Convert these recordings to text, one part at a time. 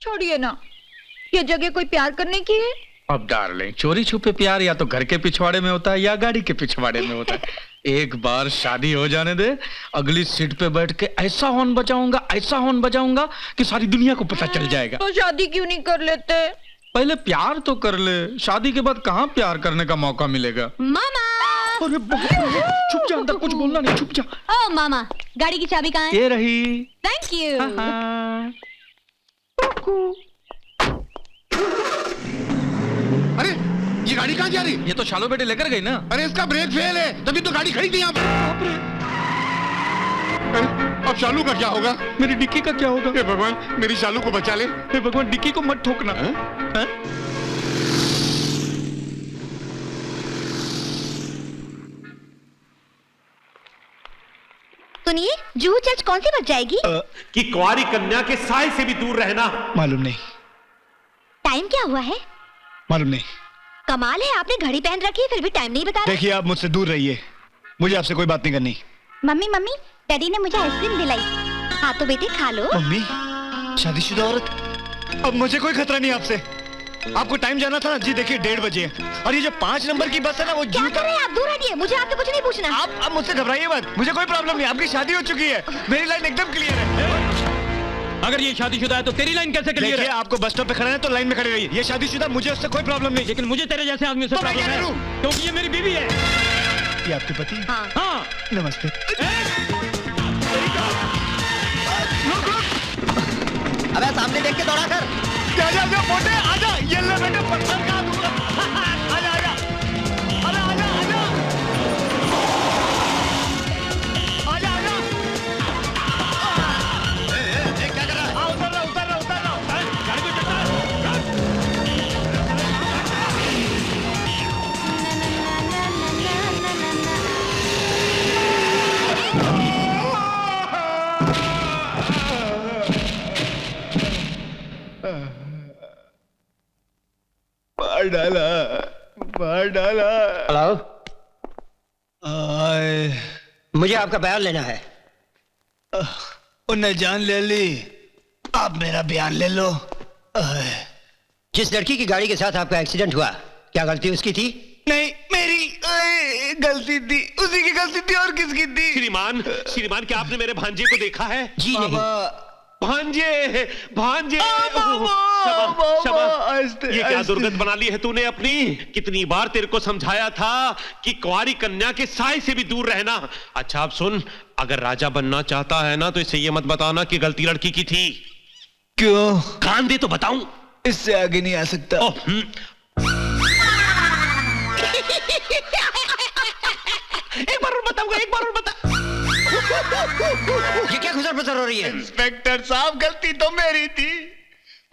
छोड़िए ना, ये जगह कोई प्यार करने की है? अब डार्लिंग, चोरी छुपे प्यार या तो घर के पिछवाड़े में होता है या गाड़ी के पिछवाड़े में होता है। एक बार शादी हो जाने दे, अगली सीट पे बैठ के ऐसा हॉर्न बजाऊंगा कि सारी दुनिया को पता चल जाएगा। तो शादी क्यों नहीं कर लेते? पहले प्यार तो कर ले, शादी के बाद कहाँ प्यार करने का मौका मिलेगा। मामा! अरे चुप जा, अंदर कुछ बोलना नहीं, चुप जा। ओ मामा, गाड़ी की चाबी कहाँ है? ये रही। Thank you. अरे ये गाड़ी कहाँ जा रही? ये तो शालो बेटे लेकर गई ना। अरे इसका ब्रेक फेल है, तभी तो गाड़ी खड़ी थी यहाँ पर। अब शालू का क्या होगा? मेरी डिक्की का क्या होगा? हे भगवान, मेरी शालू को बचा ले। हे भगवान, डिक्की को मत ठोकना। सुनिए, जूहू चर्च कौन सी बच जाएगी? कि कुंवारी कन्या के साय से भी दूर रहना। मालूम नहीं। टाइम क्या हुआ है? मालूम नहीं। कमाल है, आपने घड़ी पहन रखी है फिर भी टाइम नहीं बता रहे। देखिए, आप मुझसे दूर रहिए, मुझे आपसे कोई बात नहीं करनी। मम्मी मम्मी, डैडी ने मुझे आइसक्रीम दिलाई। हाँ तो बेटे खा लो। मम्मी, शादीशुदा औरत, अब मुझे कोई खतरा नहीं आपसे। आपको टाइम जाना था ना जी, देखिए 1:30 बजे है और ये जो 5 नंबर की बस है ना वो क्या कर रहे हैं आप? दूर हटिए, मुझे आपसे कुछ नहीं पूछना। आप मुझसे घबराइए मत, मुझे कोई प्रॉब्लम नहीं, आपकी शादी हो चुकी है, मेरी लाइन एकदम क्लियर है। अगर ये शादीशुदा है तो तेरी लाइन कैसे क्लियर है? आपको बस स्टॉप पे खड़ा है तो लाइन में खड़े रहिए। ये शादीशुदा, मुझे उससे कोई प्रॉब्लम नहीं, लेकिन मुझे तेरे जैसे आदमी से तो प्रॉब्लम है, क्योंकि ये मेरी बीवी है। ये आपके पति? हाँ। नमस्ते। अबे सामने देख के दौड़ा कर। आजा मोटे, आजा, ये ले बेटे पत्थर का दूंगा। आजा आजा, अरे आजा आजा, आजा आजा। क्या कर रहा है? उतर रहा। गाड़ी को चढ़ा। मार डाला। हेलो, आए, मुझे आपका बयान लेना है। उन्हें जान ले ली, आप मेरा बयान ले लो। जिस लड़की की गाड़ी के साथ आपका एक्सीडेंट हुआ, क्या गलती उसकी थी? नहीं, मेरी गलती थी, उसी की गलती थी, और किसकी थी? श्रीमान, क्या आपने मेरे भांजे को देखा है? जी नहीं। भांजे ये क्या दुर्गत बना ली है तूने अपनी? कितनी बार तेरे को समझाया था कि कुंवारी कन्या के साय से भी दूर रहना। अच्छा अब सुन, अगर राजा बनना चाहता है ना तो इसे ये मत बताना कि गलती लड़की की थी। क्यों? कान दे तो बताऊं। इससे आगे नहीं आ सकता। एक बार और बताऊंगा, एक बार और बता। ये क्या खुसर पुसर हो रही है? इंस्पेक्टर साहब, गलती तो मेरी थी।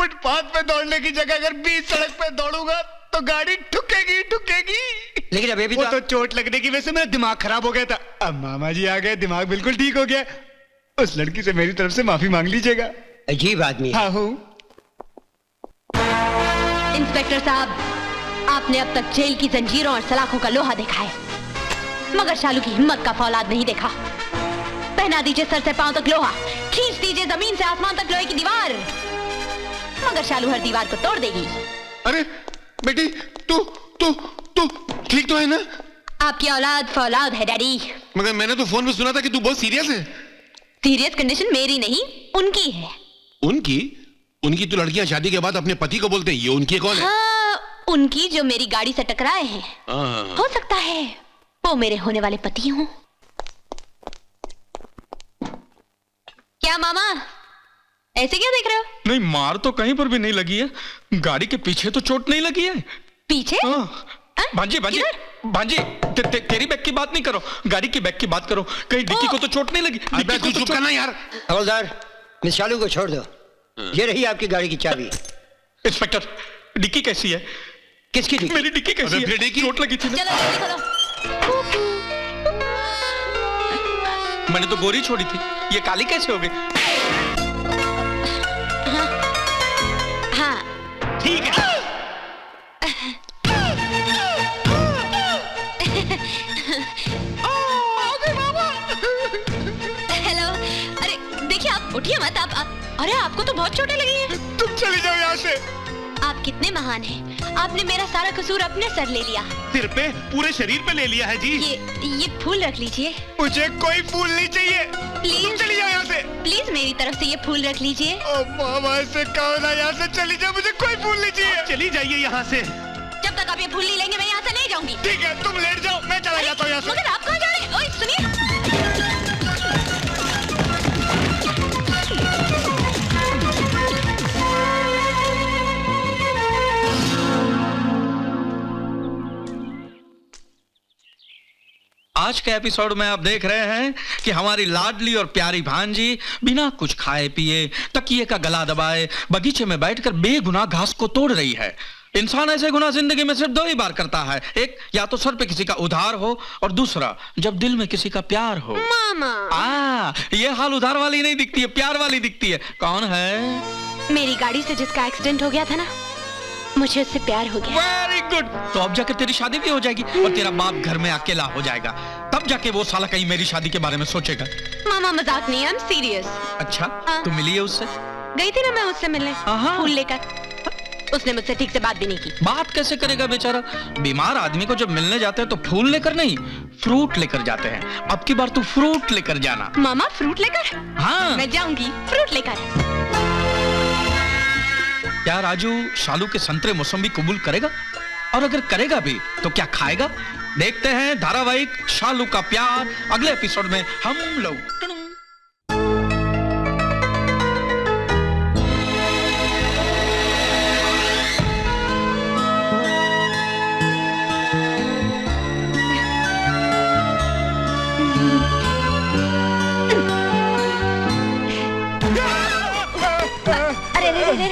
फुटपाथ पे दौड़ने की जगह अगर बीच सड़क पे दौड़ूंगा तो गाड़ी ठुकेगी। लेकिन अब ये भी वो तो चोट लगने की वजह से मेरा दिमाग खराब हो गया था। अब मामा जी आ गए, दिमाग बिल्कुल ठीक हो गया। उस लड़की से मेरी तरफ से माफी मांग लीजिएगा। अजीब आदमी है। हाँ हूँ। इंस्पेक्टर साहब, आपने अब तक जेल की जंजीरों और सलाखों का लोहा देखा है, मगर शालू की हिम्मत का फौलाद नहीं देखा। पहना दीजिए सर से पांव तक लोहा, खींच दीजिए जमीन से आसमान तक लोहे की दीवार, मगर शालू हर दीवार को तोड़ देगी। अरे बेटी, तू ठीक तो है ना? आपकी औलाद फौलाद है डैडी। मगर मैंने तो फोन में सुना था कि तू बहुत सीरियस है। सीरियस कंडीशन मेरी नहीं, उनकी है। उनकी तो लड़कियां शादी के बाद अपने पति को बोलते हैं। ये उनकी कौन है? हाँ, उनकी जो मेरी गाड़ी से टकराए हैं। हो सकता है वो मेरे होने वाले पति हों। क्या मामा, ऐसे क्या देख रहे हो? नहीं, मार तो कहीं पर भी नहीं लगी है। गाड़ी के पीछे तो चोट नहीं लगी है। पीछे? भांजी तेरी बैग की बात नहीं करो, गाड़ी की बैग की बात करो। कहीं डिक्की को तो चोट नहीं लगी? अबे तू चुप करना यार। हवलदार, मिस शालू को छोड़ दो। ये रही आपकी गाड़ी की चाबी। इंस्पेक्टर, डिक्की कैसी है? किसकी डिक्की? मेरी डिक्की कैसी है? डिक्की चोट लगी थी ना। चलो जल्दी करो। मैंने तो गोरी छोड़ी थी, ये काली कैसे हो गई? हाँ ठीक है। हेलो, अरे देखिए आप उठिए मत। आप अरे आपको तो बहुत चोटें लगी हैं। तुम चली जाओ यहाँ से। आप कितने महान हैं। आपने मेरा सारा कसूर अपने सर ले लिया। सिर पे पूरे शरीर पे ले लिया है जी। ये फूल रख लीजिए। मुझे कोई फूल नहीं चाहिए। प्लीज चली जाओ यहाँ से। प्लीज मेरी तरफ से ये फूल रख लीजिए। ओ मामा से कहो ना यहाँ से चली जाओ, मुझे कोई फूल नहीं चाहिए। चली जाइए यहाँ से। जब तक आप ये फूल नहीं लेंगे मैं यहाँ से नहीं जाऊंगी। ठीक है, तुम लेट जाओ, मैं चला जाता हूँ यहाँ से। मगर आप कहाँ जा रहे हैं? ओए सुनिए। आज के एपिसोड में आप देख रहे हैं कि हमारी लाडली और प्यारी भांजी बिना कुछ खाए पिए तकिए का गला दबाए बगीचे में बैठकर बेगुनाह घास को तोड़ रही है। इंसान ऐसे गुनाह जिंदगी में सिर्फ 2 ही बार करता है, एक या तो सर पे किसी का उधार हो और दूसरा जब दिल में किसी का प्यार हो। मामा ये हाल उधार वाली नहीं दिखती है, प्यार वाली दिखती है। कौन है? मेरी गाड़ी से जिसका एक्सीडेंट हो गया था ना, मुझे उससे प्यार हो गया। Very good. तो अब जाके तेरी शादी भी हो जाएगी और तेरा बाप घर में अकेला हो जाएगा। तब जाके वो साला कहीं मेरी शादी के बारे में सोचेगा। मामा मजाक नहीं, आई एम सीरियस। अच्छा हाँ। तू मिली है उससे? गई थी ना मैं उससे मिलने, हाँ। फूल लेकर। उसने मुझसे ठीक से बात भी नहीं की। बात कैसे करेगा बेचारा? बीमार आदमी को जब मिलने जाते हैं तो फूल लेकर नहीं, फ्रूट लेकर जाते हैं। अब की बार तू फ्रूट लेकर जाना। मामा फ्रूट लेकर? हाँ। मैं जाऊंगी फ्रूट लेकर। क्या राजू शालू के संतरे मौसम्बी कबूल करेगा? और अगर करेगा भी तो क्या खाएगा? देखते हैं धारावाहिक शालू का प्यार अगले एपिसोड में हम लोग। अरे रे रे रे।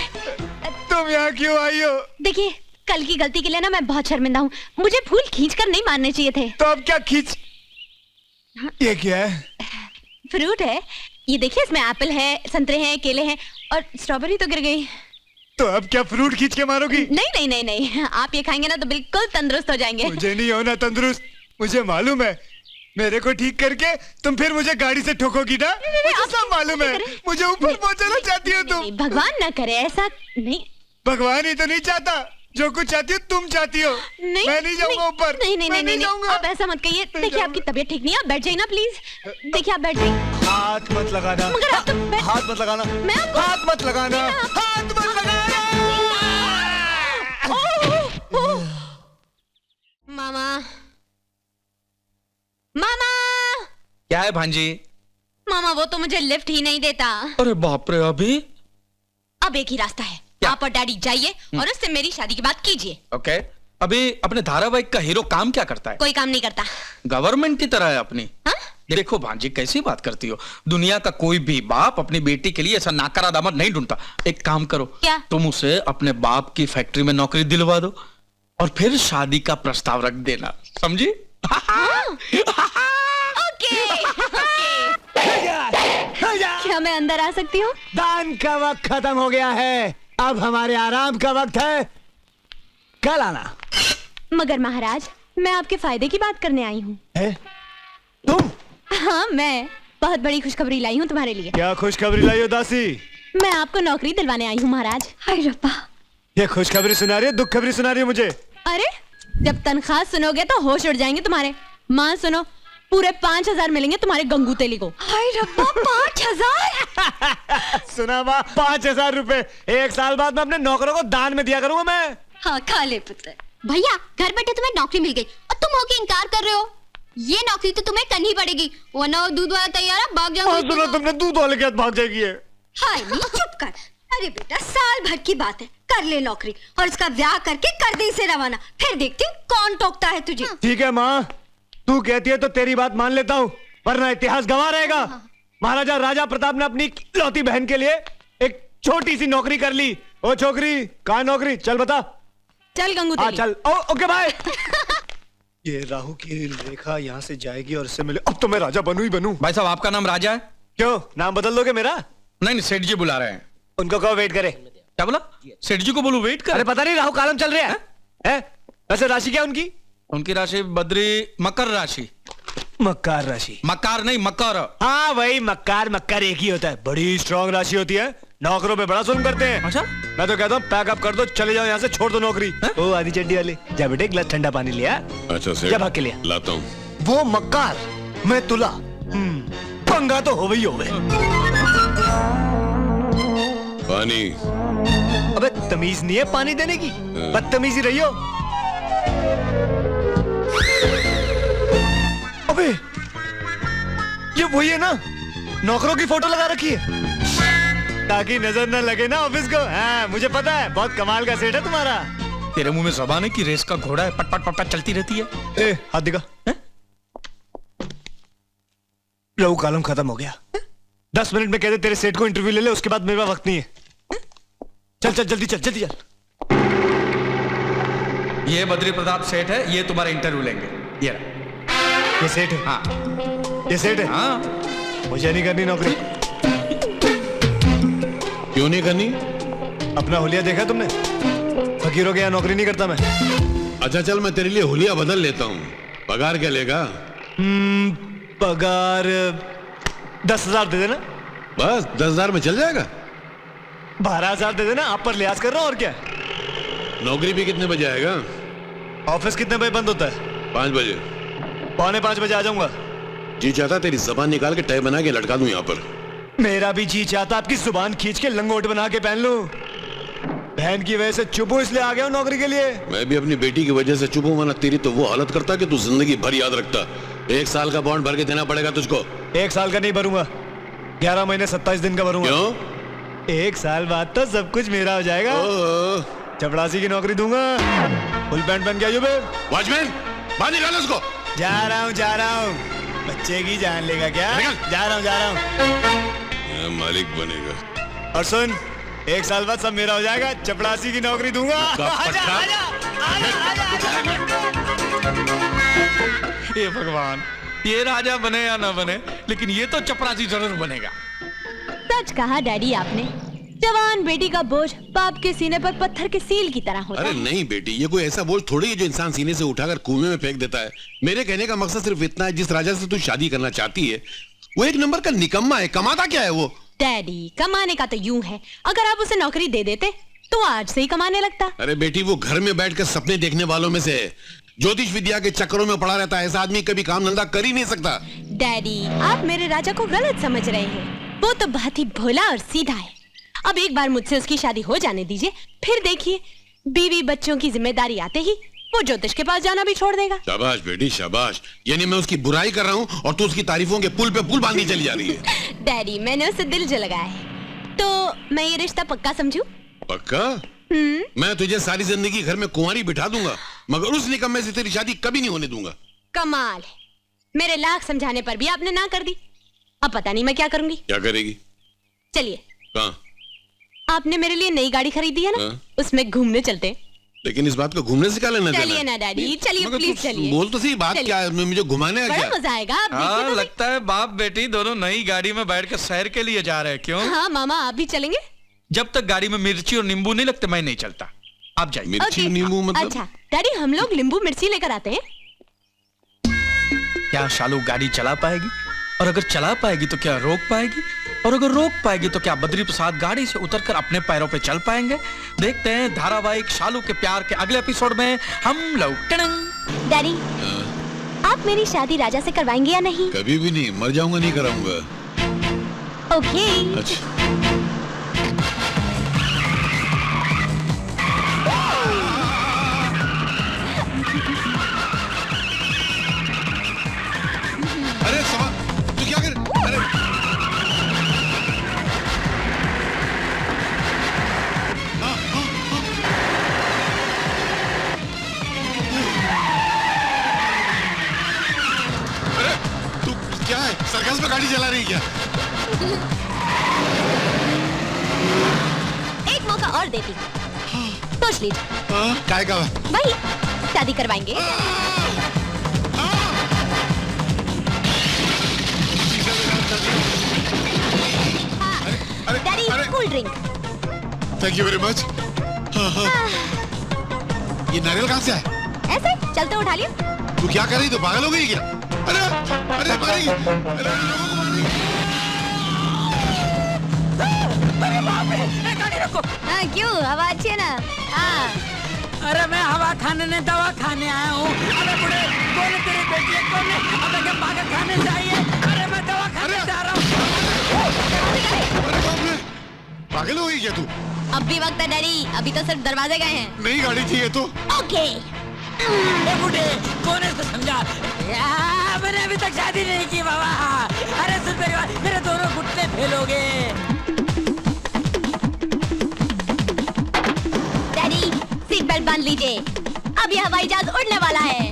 तुम यहाँ क्यों आई हो? देखिए कल की गलती के लिए ना मैं बहुत शर्मिंदा हूँ। मुझे फूल खींचकर नहीं मारने चाहिए थे। तो अब क्या खींच? ये क्या है? फ्रूट है ये, देखिए इसमें एप्पल है, संतरे हैं, केले हैं और स्ट्रॉबेरी तो गिर गई। तो अब क्या फ्रूट खींच के मारोगी? नहीं नहीं नहीं नहीं, आप ये खाएंगे ना तो बिल्कुल तंदुरुस्त हो जाएंगे। मुझे नहीं होना तंदुरुस्त, मुझे मालूम है। मेरे को ठीक करके तुम फिर मुझे गाड़ी से ठोकोगी ना? मुझे सब मालूम है। मुझे ऊपर पहुंचाना चाहती हो तुम। नहीं, भगवान ना करे ऐसा नहीं। भगवान ही तो नहीं चाहता, जो कुछ चाहती हो तुम चाहती हो। नहीं, मैं नहीं जाऊंगा ऊपर। नहीं नहीं मैं नहीं नहीं, जाऊंगा। आप ऐसा मत कहिए। देखिए जाऊंगा। आपकी तबीयत ठीक नहीं है, आप बैठ जाइए ना प्लीज। देखिए आप बैठ जाइए। हाथ मत लगाना। मगर आप तो हाथ मत लगाना। मैं आपको हाथ मत लगाना। हाथ मत लगाना। मामा मामा क्या है भांजी? मामा वो तो मुझे लिफ्ट ही नहीं देता। अरे बाप रे। अभी अब एक ही रास्ता है, क्या? आप और डैडी जाइए और उससे मेरी शादी की बात कीजिए। ओके। अभी अपने धारावाहिक का हीरो काम क्या करता है? कोई काम नहीं करता। गवर्नमेंट की तरह है अपनी। हाँ? देखो भांजी कैसी बात करती हो। दुनिया का कोई भी बाप अपनी बेटी के लिए ऐसा नाकारा दामद नहीं ढूंढता। एक काम करो, क्या? तुम उसे अपने बाप की फैक्ट्री में नौकरी दिलवा दो और फिर शादी का प्रस्ताव रख देना, समझी? ओके क्या मैं अंदर आ सकती हूँ? दान का वक्त खत्म हो गया है, अब हमारे आराम का वक्त है। कल आना। मगर महाराज मैं आपके फायदे की बात करने आई हूँ। तुम? हाँ मैं बहुत बड़ी खुशखबरी लाई हूँ तुम्हारे लिए। क्या खुशखबरी लाई हो दासी? मैं आपको नौकरी दिलवाने आई हूँ महाराज। हाय रब्बा। ये खुशखबरी सुना रही है, दुख खबरी सुना रही है मुझे? अरे जब तनख्वाह सुनोगे तो होश उड़ जाएंगे तुम्हारे। माँ सुनो, पूरे 5,000 मिलेंगे तुम्हारे गंगू तेली को। हाय रब्बा 5,000? सुना माँ, 5,000 रुपए 1 साल बाद मैं अपने नौकरों को दान में दिया करूंगा मैं। हाँ खा ले पुत्र। भैया घर बैठे तुम्हें नौकरी मिल गई और तुम होके इनकार कर रहे हो। ये नौकरी तो तुम्हें करनी पड़ेगी, वरना वो दूध वाला तैयार है, भाग हाँ जाओगे। सुनो, तुमने दूध वाले के हाथ भाग जाएगी ये। हाय नी चुप कर। अरे बेटा साल भर की बात है, कर ले नौकरी और इसका ब्याह करके कर दे इसे रवाना, फिर देखती हूँ कौन टोकता है तुझे। ठीक है माँ, तू कहती है तो तेरी बात मान लेता हूँ, वरना इतिहास गवाह रहेगा। महाराजा राजा प्रताप ने अपनी इकलौती बहन के लिए एक छोटी सी नौकरी कर ली। ओ छोकरी, कहाँ नौकरी? चल बता। चल गंगू हाँ तेली। चल। ओ ओके बाय। ये राहु की रेखा यहाँ से जाएगी और इससे मिले। अब तो मैं राजा बनूं ही बनूं। भाई साहब आपका नाम राजा है? क्यों, नाम बदल दोगे मेरा? नहीं नहीं, सेठ जी बुला रहे हैं। उनको कहो वेट करे। क्या बोला? सेठ जी को बोलू वेट कर। अरे पता नहीं, राहु कालम चल रहे हैं। वैसे राशि क्या उनकी? उनकी राशि बद्री मकर राशि। मक्कार राशि? मकार नहीं, मकर। हाँ वही मक्कार, मक्कार एक ही होता है। बड़ी स्ट्रॉन्ग राशि होती है, नौकरों पे बड़ा जुल्म करते हैं। अच्छा मैं तो कहता हूँ पैक अप कर दो, चले जाओ यहाँ से, छोड़ दो नौकरी। ओ आधी चड्डी वाले, जा बेटे गिलास ठंडा पानी लिया। अच्छा जा भाग के लिया। लाता हूँ। वो मक्कार, मैं तुला। पंगा तो हो गई होवे। पानी। अबे तमीज नहीं है पानी देने की, बदतमीजी रही हो। अबे ये वही है ना, नौकरों की फोटो लगा रखी है ताकि नजर न लगे ना ऑफिस को। हाँ मुझे पता है, बहुत कमाल का सेट है तुम्हारा। तेरे मुंह में ज़बान है कि रेस का घोड़ा है, पट पट पट पट चलती रहती है। ए हाथ दिखा। लहू कालम खत्म हो गया। 10 मिनट में कहते तेरे सेट को इंटरव्यू ले ले, उसके बाद मेरे पास वक्त नहीं है। चल चल जल्दी चल जल्दी चल। ये बद्री प्रताप सेठ है, ये तुम्हारा इंटरव्यू लेंगे। ये सेट है? हाँ ये सेट है? हाँ। मुझे नहीं करनी नौकरी। क्यों नहीं करनी? अपना हुलिया देखा तुमने? फकीरों के यहाँ नौकरी नहीं करता मैं। अच्छा चल, मैं तेरे लिए हुलिया बदल लेता हूँ। पगार क्या लेगा? पगार 10,000 दे देना। बस 10,000 में चल जाएगा? 12,000 दे देना, आप पर लिहाज कर रहा हूँ और क्या। नौकरी भी कितने बजे आएगा? ऑफिस कितने बजे बंद होता है? 5 बजे। 4:45 बजे आ जाऊंगा। जी चाहता तेरी जबान निकाल के टै बना के लटका दूं यहाँ पर। मेरा भी जी चाहता आपकी जुबान खींच के लंगोट बना के पहन लूं। बहन की वजह से चुप हूं, इसलिए आ गया हूं नौकरी के लिए। मैं भी अपनी बेटी की वजह से चुप हूं, वरना तेरी तो वो हालत करता कि तू जिंदगी भर याद रखता। 1 साल का बॉन्ड भर के देना पड़ेगा तुझको। 1 साल का नहीं भरूंगा, 11 महीने 27 दिन का भरूंगा। क्यों? 1 साल बाद तो सब कुछ मेरा हो जाएगा। चपड़ासी की नौकरी दूंगा। फुल पैंट पहन के आइयो बे। वॉचमैन बाहर निकालो उसको। जा रहा हूँ। बच्चे की जान लेगा क्या? जा रहा हूँ। मालिक बनेगा। और सुन, 1 साल बाद सब मेरा हो जाएगा। चपड़ासी की नौकरी दूंगा। हे भगवान, ये राजा बने या ना बने, लेकिन ये तो चपरासी जरूर बनेगा। सच कहा डैडी आपने। जवान बेटी का बोझ बाप के सीने पर पत्थर के सील की तरह होता अरे है। नहीं बेटी, ये कोई ऐसा बोझ थोड़ी है जो इंसान सीने से उठाकर कुएं में फेंक देता है। मेरे कहने का मकसद सिर्फ इतना है, जिस राजा से तू शादी करना चाहती है वो 1 नंबर का निकम्मा है। कमाता क्या है वो? डैडी कमाने का तो यूं है, अगर आप उसे नौकरी दे देते तो आज से ही कमाने लगता। अरे बेटी, वो घर में बैठकर सपने देखने वालों में से है। ज्योतिष विद्या के चक्करों में पड़ा रहता है। ऐसा आदमी कभी काम धंधा कर ही नहीं सकता। डैडी आप मेरे राजा को गलत समझ रहे हैं। वो तो बहुत ही भोला और सीधा है। अब एक बार मुझसे उसकी शादी हो जाने दीजिए, फिर देखिए बीवी बच्चों की जिम्मेदारी आते ही वो ज्योतिष के पास जाना भी छोड़ देगा। शाबाश बेटी शाबाश। यानी मैं उसकी बुराई कर रहा हूँ और तू उसकी तारीफों के पुल पे पुल बांधनी चली जा रही है। डैडी मैंने उसे दिल जो लगाया है, तो मैं ये रिश्ता पक्का समझूं? पक्का? मैं तुझे सारी जिंदगी घर में कुंवारी बिठा दूंगा, मगर उस निकम्मे से तेरी शादी कभी नहीं होने दूंगा। कमाल है, मेरे लाख समझाने पर भी आपने ना कर दी। अब पता नहीं मैं क्या करूंगी। क्या करेगी? चलिए, कहाँ? आपने मेरे लिए नई गाड़ी खरीदी है ना, उसमें घूमने चलते हैं। लेकिन इस बात को घूमने से क्या लेना देना? चलिए ना डैडी, चलिए मगर प्लीज तू चलिए। बोल तो सही, बात क्या है? मुझे घुमाने है बड़ा क्या? मजा आएगा, आप देखिए हाँ, तो सही। लगता है बाप बेटी दोनों नई गाड़ी में बैठ कर शहर के लिए जा रहे हैं। क्यों? हाँ मामा, आप भी चलेंगे? जब तक गाड़ी में मिर्ची और नींबू नहीं लगते मैं नहीं चलता। आप जाइए। मिर्ची नींबू मतलब? अच्छा डैडी, हम लोग नींबू मिर्ची लेकर आते हैं। क्या शालू गाड़ी चला पाएगी? और अगर चला पाएगी तो क्या रोक पाएगी? और अगर रोक पाएगी तो क्या बद्री प्रसाद गाड़ी से उतरकर अपने पैरों पे चल पाएंगे? देखते हैं धारावाहिक शालू के प्यार के अगले एपिसोड में हम लोग। डैडी आप मेरी शादी राजा से करवाएंगे या नहीं? कभी भी नहीं, मर जाऊंगा नहीं कराऊंगा। ओके। अच्छा अरे सवा, तू क्या कर? अरे अरे तू क्या है, सर्कस में गाड़ी चला रही है क्या? एक मौका और देती हूँ, सोच लीजिए। काय का? भाई शादी करवाएंगे? Daddy cool drink. Thank you very much. ये नारियल कहाँ से है? ऐसे चलते उठा लिया। तू क्या कर रही? तो पागल हो गई क्या? अरे अरे मारेगी, अरे लोगों को मारेगी। अरे बाप रे, ए, गाड़ी रोको। हाँ, क्यों हवा अच्छी है ना? हाँ। अरे मैं हवा खाने ने दवा खाने आया हूँ। अरे बुढ़े, कौन है तेरी बेटी है? कौन है? अबे क्या पागल खाने से आई है? अरे मैं दवा खाने जा रहा हूँ। अरे बाप रे, पागल हो गई क्या तू? अब भी वक्त है डैडी, अभी तो सिर्फ दरवाजे गए हैं। नई गाड़ी थी ये तो। ओके। ए बुढ़े, कौन है इसको समझा? मैंने अभी तक शादी नहीं की बाबा। अरे सुन मेरी बात, मेरे दोनों घुटने फेल हो गए। डैडी, सीट बेल्ट बांध लीजिए, अब ये हवाई जहाज उड़ने वाला है।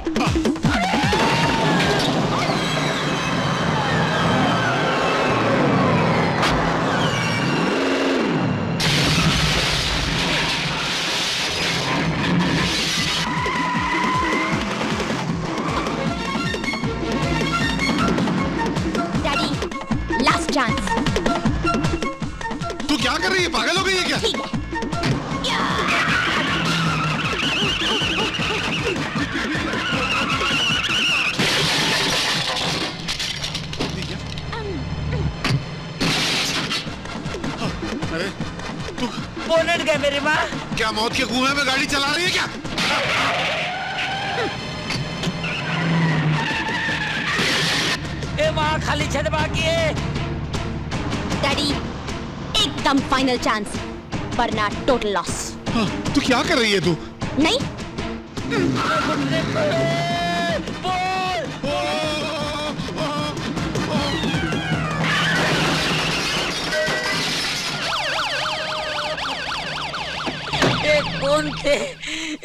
Daddy, last chance. तू क्या कर रही है? पागल हो गई है क्या? ठीक है। अरे तू बोनट गए मेरी माँ। क्या मौत के कुएं में गाड़ी चला रही है क्या? ए माँ, खाली छत बाकी है। डैडी, एकदम फाइनल चांस, वरना टोटल लॉस। तू क्या कर रही है तू? नहीं? कौन थे?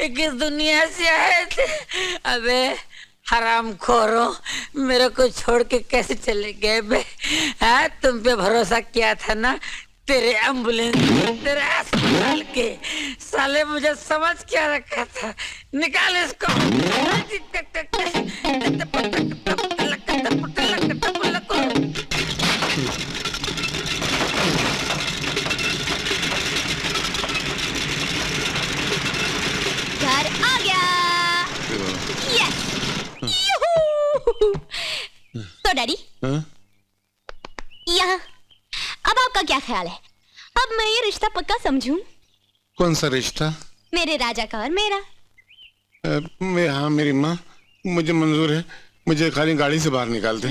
किस दुनिया से आए थे? अबे हराम खोरो, मेरे को छोड़ के कैसे चले गए बे? हाँ, तुम पे भरोसा किया था ना, तेरे एम्बुलेंस, तेरे अस्पताल के साले, मुझे समझ क्या रखा था। निकाल इसको। घर आ गया। यस। यूहू। तो डैडी, हाँ? यहाँ अब आपका क्या ख्याल है? अब मैं ये रिश्ता पक्का समझूं? कौन सा रिश्ता? मेरे राजा का और मेरा। हाँ मेरी माँ, मुझे मंजूर है। मुझे खाली गाड़ी से बाहर निकाल दे।